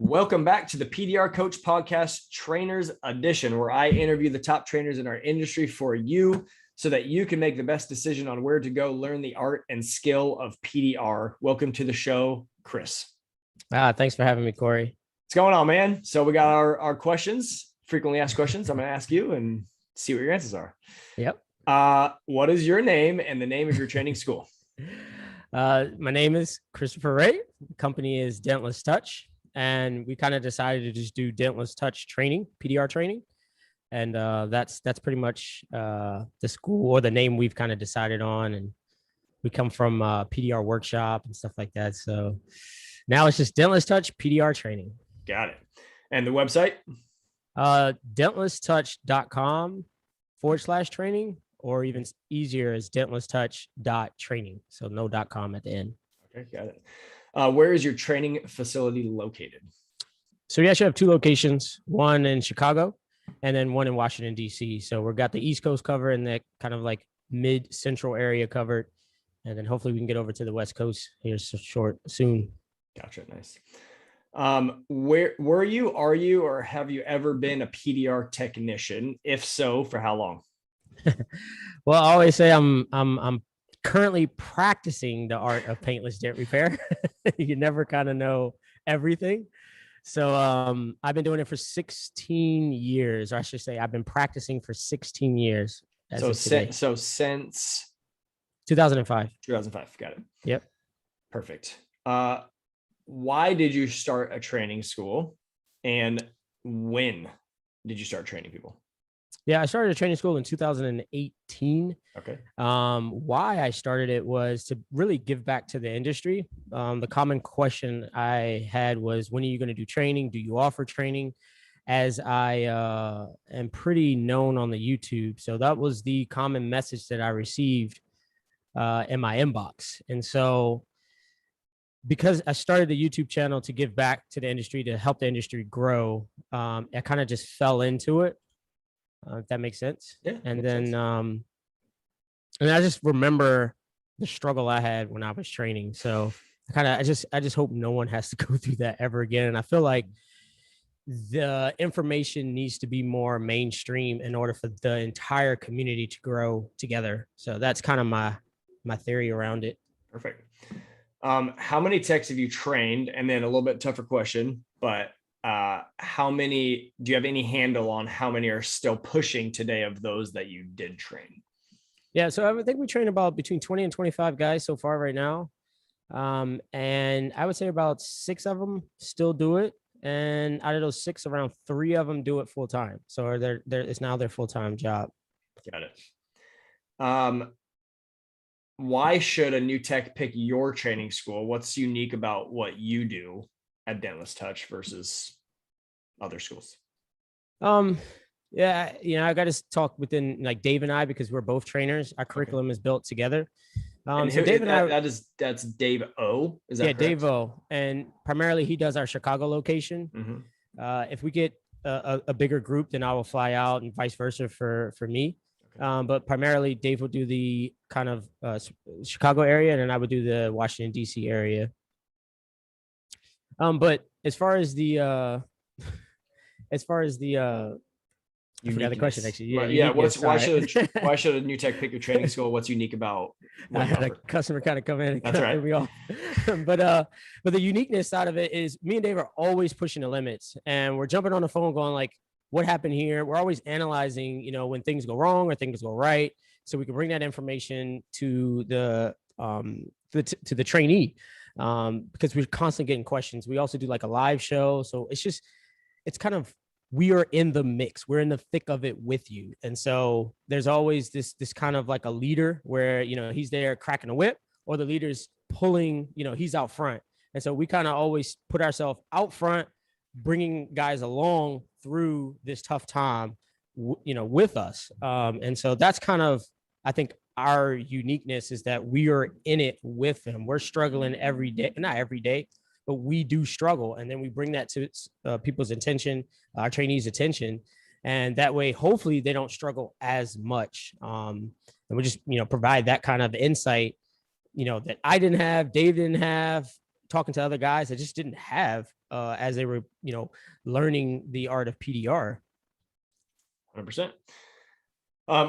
Welcome back to the PDR Coach Podcast Trainers Edition, where I interview the top trainers in our industry for you so that you can make the best decision on where to go learn the art and skill of PDR. Welcome to the show, Chris. Thanks for having me, Corey. What's going on, man? So we got our questions, frequently asked questions. I'm going to ask you and see what your answers are. Yep. What is your name and the name of your training school? My name is Christopher Ray. The company is Dentless Touch. And we kind of decided to just do Dentless Touch training, PDR training. And that's pretty much the school or the name we've kind of decided on. And we come from PDR workshop and stuff like that. So now it's just Dentless Touch PDR training. Got it. And the website? dentlesstouch.com/training, or even easier is dentlesstouch.training. So no .com at the end. Okay, got it. Where is your training facility located? So we actually have two locations, one in Chicago and then one in Washington, D.C. So we've got the East Coast covered and that kind of like mid-central area covered. And then hopefully we can get over to the West Coast here soon. Gotcha. Nice. Where were you, are you, or have you ever been a PDR technician? If so, for how long? Well, I always say I'm currently practicing the art of paintless dent repair. You never kind of know everything. So I've been doing it for 16 years, or I should say I've been practicing for 16 years. So since 2005. 2005. Got it. Yep. Perfect. Why did you start a training school and when did you start training people? Yeah, I started a training school in 2018. Okay. Why I started it was to really give back to the industry. The common question I had was, when are you going to do training? Do you offer training? As I am pretty known on the YouTube. So that was the common message that I received in my inbox. And so because I started the YouTube channel to give back to the industry, to help the industry grow, I kind of just fell into it. If that makes sense. Yeah. And then, and I just remember the struggle I had when I was training. So I just hope no one has to go through that ever again. And I feel like the information needs to be more mainstream in order for the entire community to grow together. So that's kind of my theory around it. Perfect. How many techs have you trained? And then a little bit tougher question, but how many, do you have any handle on how many are still pushing today of those that you did train? Yeah. So I think we train about between 20 and 25 guys so far right now. And I would say about 6 of them still do it. And out of those 6, around 3 of them do it full time. So it's now their full-time job. Got it. Why should a new tech pick your training school? What's unique about what you do at Dentless Touch versus other schools? Yeah, I got to talk within like Dave and I, because we're both trainers. Our curriculum is built together. So Dave and I, that's Dave O. Is that correct? Dave O. And primarily he does our Chicago location. Mm-hmm. If we get a bigger group, then I will fly out, and vice versa for me. Okay. But primarily Dave will do the kind of Chicago area, and then I would do the Washington, D.C. area. But as far as the I forgot the question actually. Yeah. Why should a new tech pick your training school? What's unique about? I had a customer kind of come in and that's right. Me off. But the uniqueness side of it is me and Dave are always pushing the limits, and we're jumping on the phone going like, what happened here? We're always analyzing, when things go wrong or things go right, so we can bring that information to the trainee. Because we're constantly getting questions. We also do like a live show. So it's kind of, we are in the mix. We're in the thick of it with you. And so there's always this kind of like a leader where, he's there cracking a whip, or the leader's pulling, he's out front. And so we kind of always put ourselves out front, bringing guys along through this tough time, with us. And so that's kind of, I think, our uniqueness is that we are in it with them. We're struggling every day, not every day, but we do struggle. And then we bring that to people's attention, our trainees' attention. And that way, hopefully they don't struggle as much. And we just, provide that kind of insight, that I didn't have, Dave didn't have, talking to other guys that just didn't have as they were, learning the art of PDR. 100%.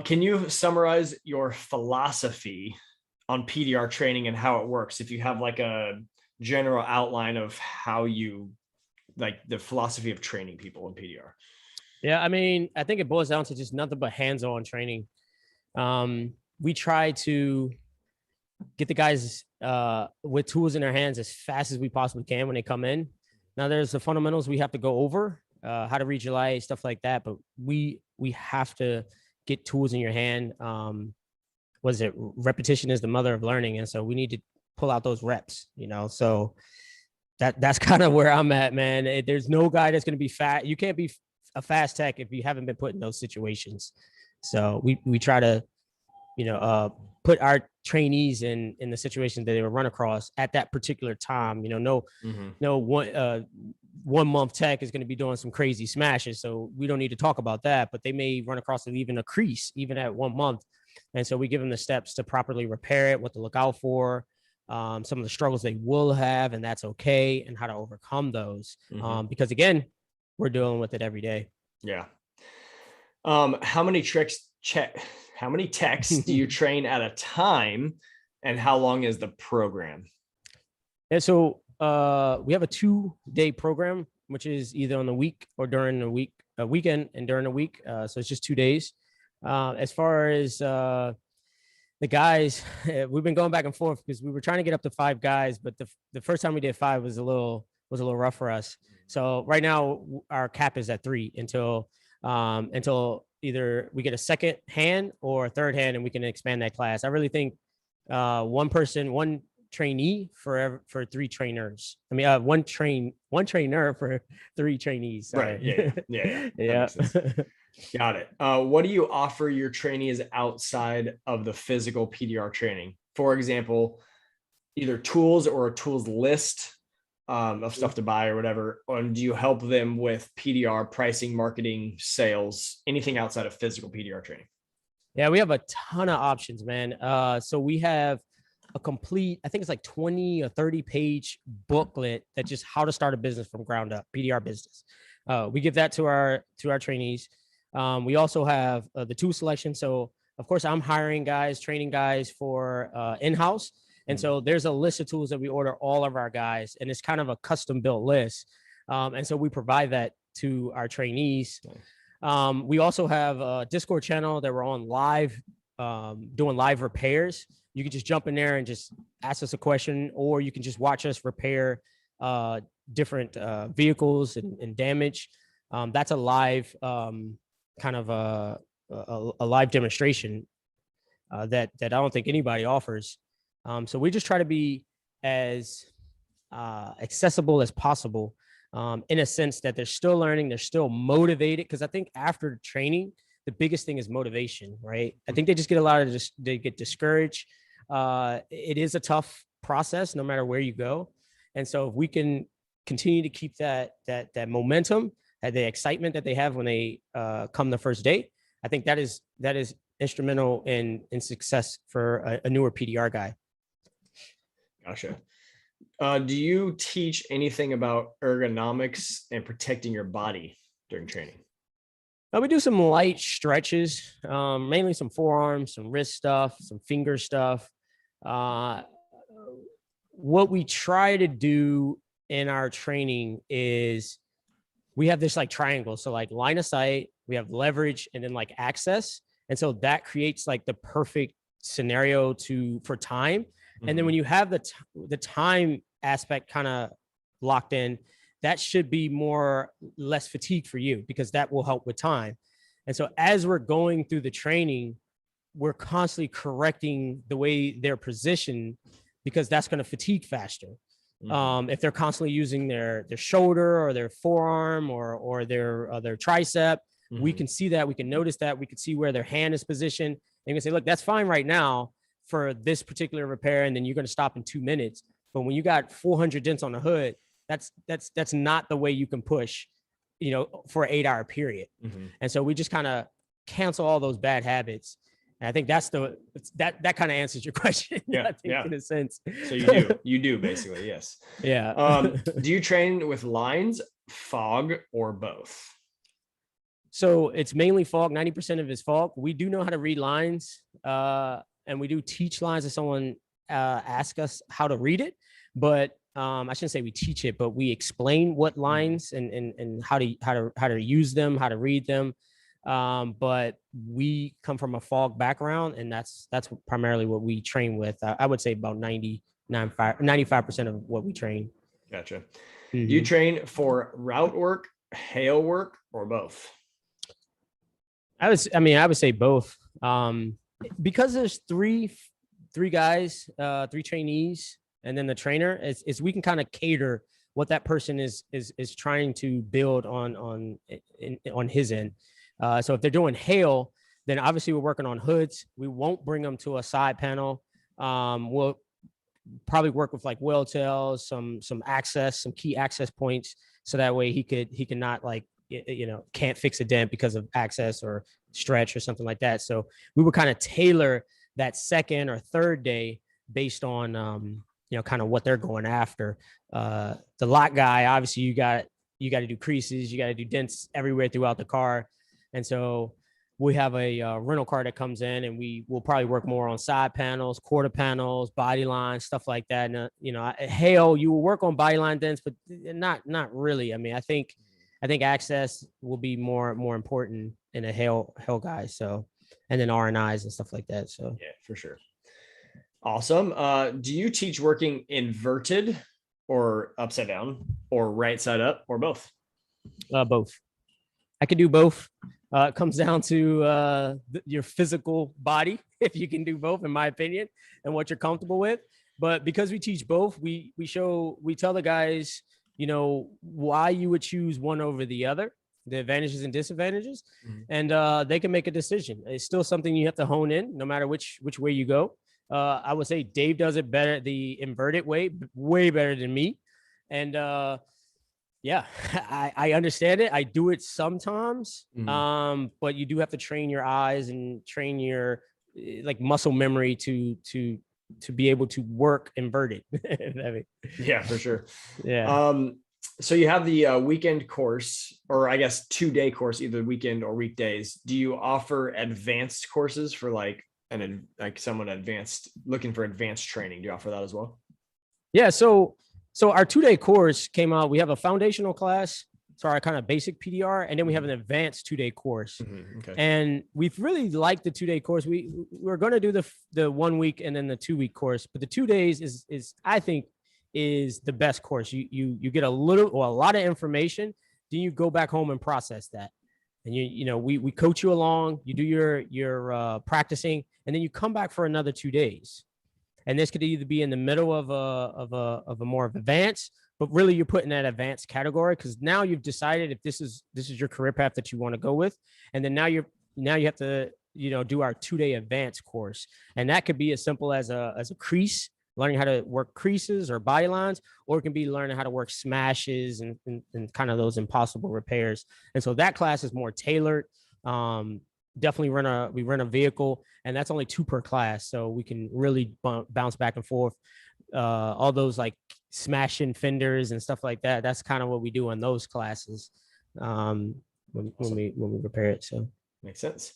Can you summarize your philosophy on PDR training and how it works? If you have like a general outline of how you like the philosophy of training people in PDR. Yeah, I mean, I think it boils down to just nothing but hands-on training. We try to get the guys with tools in their hands as fast as we possibly can when they come in. Now, there's the fundamentals we have to go over, how to read your light, stuff like that. But we have to get tools in your hand. Repetition is the mother of learning, and so we need to pull out those reps. So that's kind of where I'm at, man. There's no guy that's going to be fast. You can't be a fast tech if you haven't been put in those situations. So we try to, put our trainees in the situation that they will run across at that particular time. No 1 month tech is going to be doing some crazy smashes. So we don't need to talk about that, but they may run across even a crease, even at 1 month. And so we give them the steps to properly repair it, what to look out for, some of the struggles they will have, and that's okay, and how to overcome those. Because again, we're dealing with it every day. Yeah. How many techs do you train at a time, and how long is the program? And so we have a 2-day program, which is either on the week or during the week, weekend and during the week. So it's just 2 days. As far as the guys, we've been going back and forth because we were trying to get up to 5 guys, but the first time we did 5 was a little rough for us. So right now our cap is at 3 until either we get a second hand or a third hand, and we can expand that class. I really think one trainee for 3 trainers. I mean, one trainer for 3 trainees. Sorry. Right. Yeah. Got it. What do you offer your trainees outside of the physical PDR training? For example, either tools or a tools list of stuff to buy or whatever. And do you help them with PDR pricing, marketing, sales, anything outside of physical PDR training? Yeah, we have a ton of options, man. So we have a complete, I think it's like 20 or 30 page booklet that just how to start a business from ground up, PDR business. We give that to our trainees. We also have the tool selection. So of course I'm hiring guys, training guys for in-house. And so there's a list of tools that we order all of our guys, and it's kind of a custom built list. And so we provide that to our trainees. We also have a Discord channel that we're on live, doing live repairs. You can just jump in there and just ask us a question, or you can just watch us repair different vehicles and damage. That's a live kind of a live demonstration that I don't think anybody offers. So we just try to be as accessible as possible, in a sense that they're still learning, they're still motivated. Because I think after training, the biggest thing is motivation, right? I think they just get they get discouraged. It is a tough process no matter where you go. And so if we can continue to keep that momentum, the excitement that they have when they come the first day, I think that is instrumental in success for a newer PDR guy. Gotcha. Do you teach anything about ergonomics and protecting your body during training? We do some light stretches, mainly some forearms, some wrist stuff, some finger stuff. What we try to do in our training is we have this like triangle. So like line of sight, we have leverage, and then like access. And so that creates like the perfect scenario for time. And then when you have the time aspect kind of locked in, that should be less fatigue for you, because that will help with time. And so as we're going through the training, we're constantly correcting the way they're positioned, because that's going to fatigue faster. If they're constantly using their shoulder or their forearm or their tricep, we can see that, we can notice that, we can see where their hand is positioned, and you can say, look, that's fine right now for this particular repair, and then you're going to stop in 2 minutes. But when you got 400 dents on the hood, that's not the way you can push, for an 8-hour period. And so we just kind of cancel all those bad habits And I think that kind of answers your question. Yeah, I think yeah. in a sense. So you do basically, yes. Yeah. Do you train with lines, fog, or both? So it's mainly fog. 90% of it is fog. We do know how to read lines, and we do teach lines if someone asks us how to read it. But I shouldn't say we teach it, but we explain what lines and how to use them, how to read them. But we come from a fog background, and that's primarily what we train with. I would say about 95% of what we train. Gotcha. Mm-hmm. Do you train for route work, hail work, or both? I would say both. Because there's three guys, three trainees, and then the trainer. Is we can kind of cater what that person is trying to build on his end. So if they're doing hail, then obviously we're working on hoods. We won't bring them to a side panel. We'll probably work with like whale tails, some access, some key access points, so that way he can not like, can't fix a dent because of access or stretch or something like that. So we would kind of tailor that second or third day based on kind of what they're going after. The lot guy, obviously you got to do creases, you got to do dents everywhere throughout the car. And so we have a rental car that comes in, and we will probably work more on side panels, quarter panels, body lines, stuff like that. And hail, you will work on body line dents, but not really. I mean, I think access will be more important in a hail guy. So, and then RNIs and stuff like that. So yeah, for sure. Awesome. Do you teach working inverted or upside down or right side up or both? Both. I could do both. It comes down to your physical body, if you can do both, in my opinion, and what you're comfortable with. But because we teach both, we tell the guys, why you would choose one over the other, the advantages and disadvantages, and they can make a decision. It's still something you have to hone in, no matter which way you go. I would say Dave does it better, the inverted way, way better than me. And yeah, I understand it. I do it sometimes, but you do have to train your eyes and train your like muscle memory to be able to work inverted. Yeah, for sure. Yeah. So you have the weekend course, or I guess 2-day course, either weekend or weekdays. Do you offer advanced courses for like someone advanced looking for advanced training? Do you offer that as well? Yeah. So our 2-day course came out. We have a foundational class, so our kind of basic PDR, and then we have an advanced 2-day course. Okay. And we've really liked the 2-day course. We're going to do the 1 week and then the 2-week course, but the 2 days is I think is the best course. You get a lot of information, then you go back home and process that. And we coach you along, you do your practicing, and then you come back for another 2 days. And this could either be in the middle of a more advanced, but really you're putting that advanced category, because now you've decided if this is your career path that you want to go with. And then now you have to, do our 2-day advanced course. And that could be as simple as a crease, learning how to work creases or body lines, or it can be learning how to work smashes and kind of those impossible repairs. And so that class is more tailored. Definitely we rent a vehicle, and that's only 2 per class. So we can really bounce back and forth. All those like smashing fenders and stuff like that. That's kind of what we do in those classes when we repair it. So makes sense.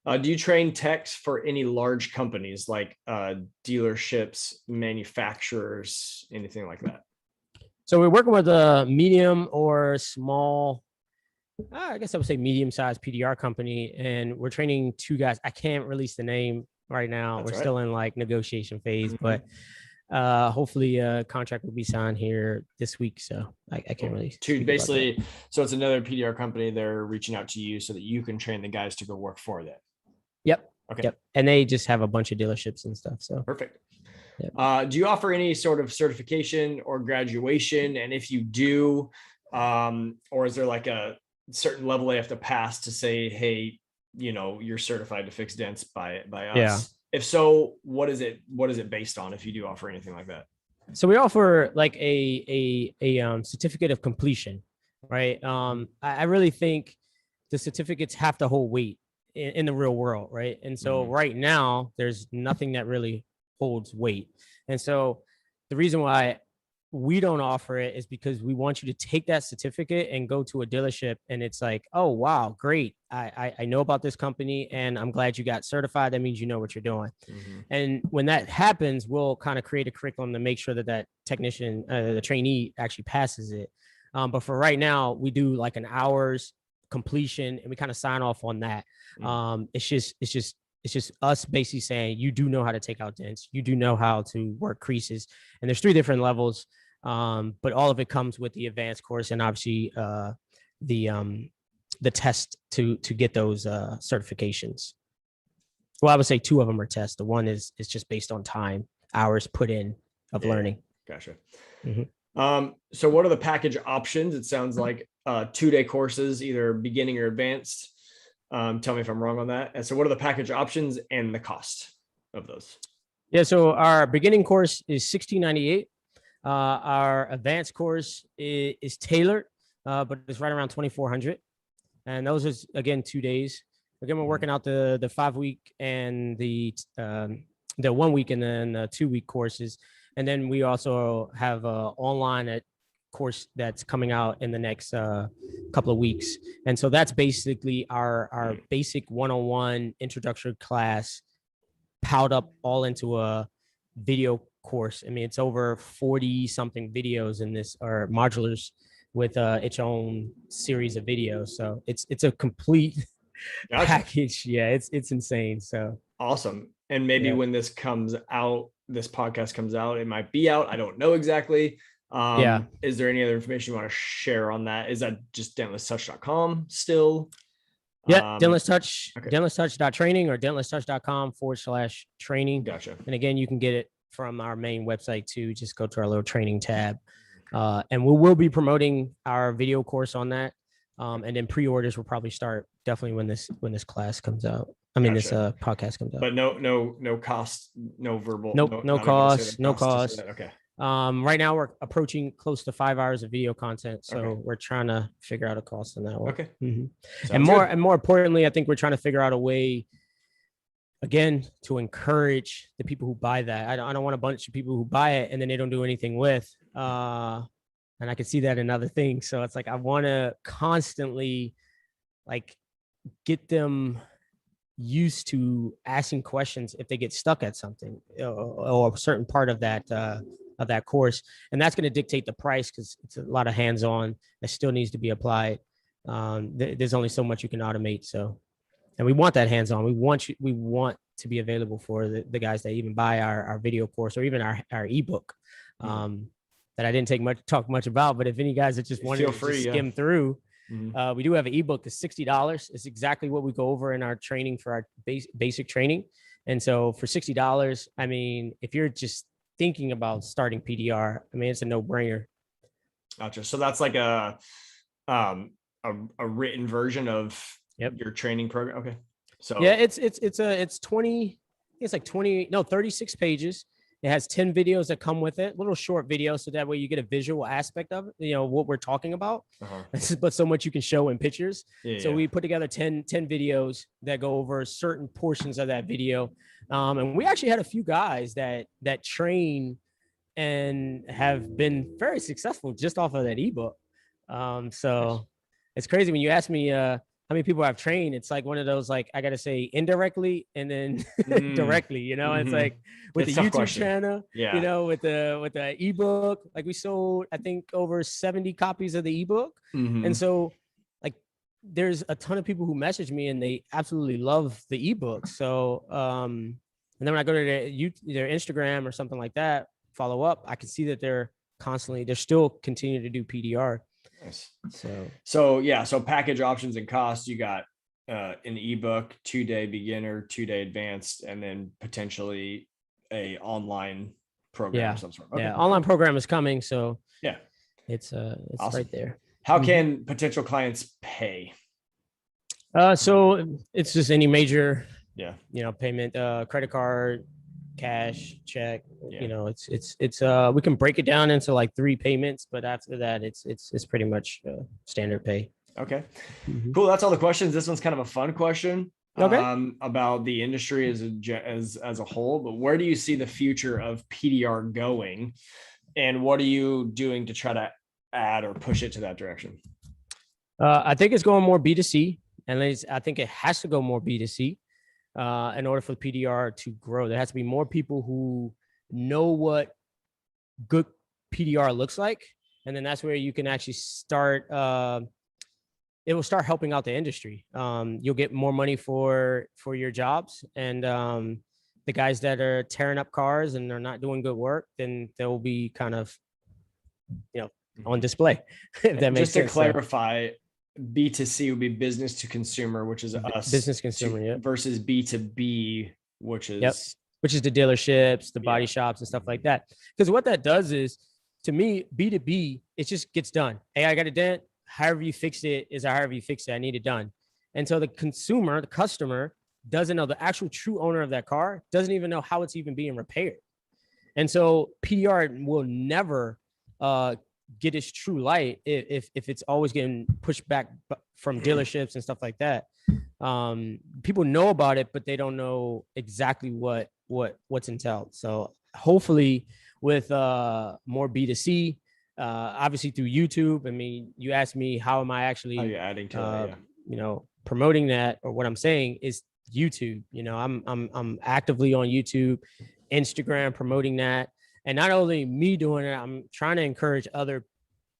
Do you train techs for any large companies like dealerships, manufacturers, anything like that? So we're working with a medium or small, I guess I would say medium-sized PDR company, and we're training 2 guys. I can't release the name right now. That's we're right. Still in like negotiation phase, but hopefully a contract will be signed here this week. So I can't really. Basically, so it's another PDR company. They're reaching out to you so that you can train the guys to go work for them. Yep. Okay. Yep. And they just have a bunch of dealerships and stuff. So perfect. Yep. Do you offer any sort of certification or graduation? And if you do, or is there like a certain level they have to pass to say, hey, you're certified to fix dents by us? Yeah. If so, what is it based on, if you do offer anything like that? So we offer like a certificate of completion, right? I really think the certificates have to hold weight. in the real world, right? And so right now, there's nothing that really holds weight. And so the reason why we don't offer it is because we want you to take that certificate and go to a dealership, and it's like, oh wow, great, I know about this company, and I'm glad you got certified. That means you know what you're doing. And when that happens, we'll kind of create a curriculum to make sure that that technician, the trainee, actually passes it. But for right now, we do like an hour's completion, and we kind of sign off on that. It's just us basically saying, you do know how to take out dents, you do know how to work creases, and there's 3 different levels. But all of it comes with the advanced course, and obviously the test to get those certifications. Well, I would say 2 of them are tests. The one is just based on time, hours put in of learning. Gotcha. So what are the package options? It sounds like 2-day courses, either beginning or advanced. Tell me if I'm wrong on that. And so what are the package options and the cost of those? Yeah, so our beginning course is $16.98. Our advanced course is tailored, but it's right around $2,400. And those is, again, 2 days. Again, we're working out the 5-week and the 1 week and then the 2-week courses. And then we also have an online course that's coming out in the next couple of weeks. And so that's basically our basic 101 introductory class piled up all into a video course. I mean, it's over 40 something videos in this, or modulars with its own series of videos. So it's a complete package. Yeah, it's insane. So awesome. And maybe when this comes out, this podcast comes out, it might be out. I don't know exactly. Is there any other information you want to share on that? Is that just dentlesstouch.com still? Yeah, dentlesstouch.training or dentlesstouch.com/training. Gotcha. And again, you can get it from our main website too. Just go to our little training tab. And we will be promoting our video course on that. And then pre-orders will probably start definitely when this class comes out. I mean, this podcast comes out. But no cost, no verbal. Nope, no cost. Okay. Right now we're approaching close to 5 hours of video content, so we're trying to figure out a cost on that one. Okay. And more importantly, I think we're trying to figure out a way, again, to encourage the people who buy that. I don't want a bunch of people who buy it and then they don't do anything with. And I can see that in other things. So it's like I want to constantly like get them used to asking questions if they get stuck at something or a certain part of that course. And that's going to dictate the price, because it's a lot of hands-on that still needs to be applied. There's only so much you can automate. So, and we want that hands-on. We want to be available for the guys that even buy our video course or even our ebook. That I didn't talk much about, but if any guys that just wanted to skim through, we do have an ebook. It's $60. It's exactly what we go over in our training for our basic training. And so for $60, I mean, if you're just thinking about starting PDR, I mean, it's a no-brainer. Gotcha. So that's like a written version of your training program. Okay. So yeah, it's 36 pages. It has 10 videos that come with it, little short videos. So that way you get a visual aspect of it, what we're talking about, but so much you can show in pictures. So we put together 10 videos that go over certain portions of that video. And we actually had a few guys that train and have been very successful just off of that ebook. So it's crazy when you ask me, how many people I've trained. It's like one of those, like, I got to say indirectly and then directly, it's like with the YouTube channel, with the ebook, like we sold, I think, over 70 copies of the ebook. And so like, there's a ton of people who message me and they absolutely love the ebook. So, and then when I go to their Instagram or something like that, follow up, I can see that they're still continuing to do PDR. Nice. So package options and costs, you got an ebook, 2-day beginner, 2-day advanced, and then potentially a online program of some sort. Okay. Yeah, online program is coming. So it's awesome. Right there. How can potential clients pay? So it's just any major payment, credit card, cash, check. It's we can break it down into like 3 payments, but after that it's pretty much standard pay. Okay. Cool. That's all the questions. This one's kind of a fun question. about the industry as a whole, but where do you see the future of PDR going, and what are you doing to try to add or push it to that direction? I think it's going more B2C, and I think it has to go more B2C in order for the PDR to grow. There has to be more people who know what good PDR looks like, and then that's where you can actually start. It will start helping out the industry. You'll get more money for your jobs, and the guys that are tearing up cars and they're not doing good work, then they'll be kind of, on display. If that makes sense. Just to clarify, B2C would be business to consumer, which is us, business consumer, versus B2B, which is the dealerships, the body shops, and stuff like that. Because what that does is, to me, B2B, it just gets done. Hey, I got a dent. However you fix it is however you fix it. I need it done. And so the consumer, the customer, doesn't know, the actual true owner of that car doesn't even know how it's even being repaired. And so PDR will never get its true light if it's always getting pushed back from dealerships and stuff like that. People know about it, but they don't know exactly what's entailed. So hopefully with more B2C, obviously through YouTube. I mean, you asked me how am I actually adding to that, promoting that, or what I'm saying is YouTube. I'm actively on YouTube, Instagram, promoting that. And not only me doing it, I'm trying to encourage other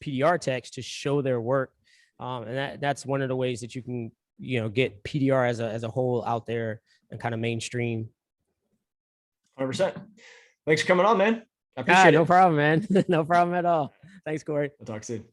PDR techs to show their work. And that's one of the ways that you can, get PDR as a whole out there and kind of mainstream. 100%. Thanks for coming on, man. I appreciate it. No problem, man. No problem at all. Thanks, Corey. I'll talk soon.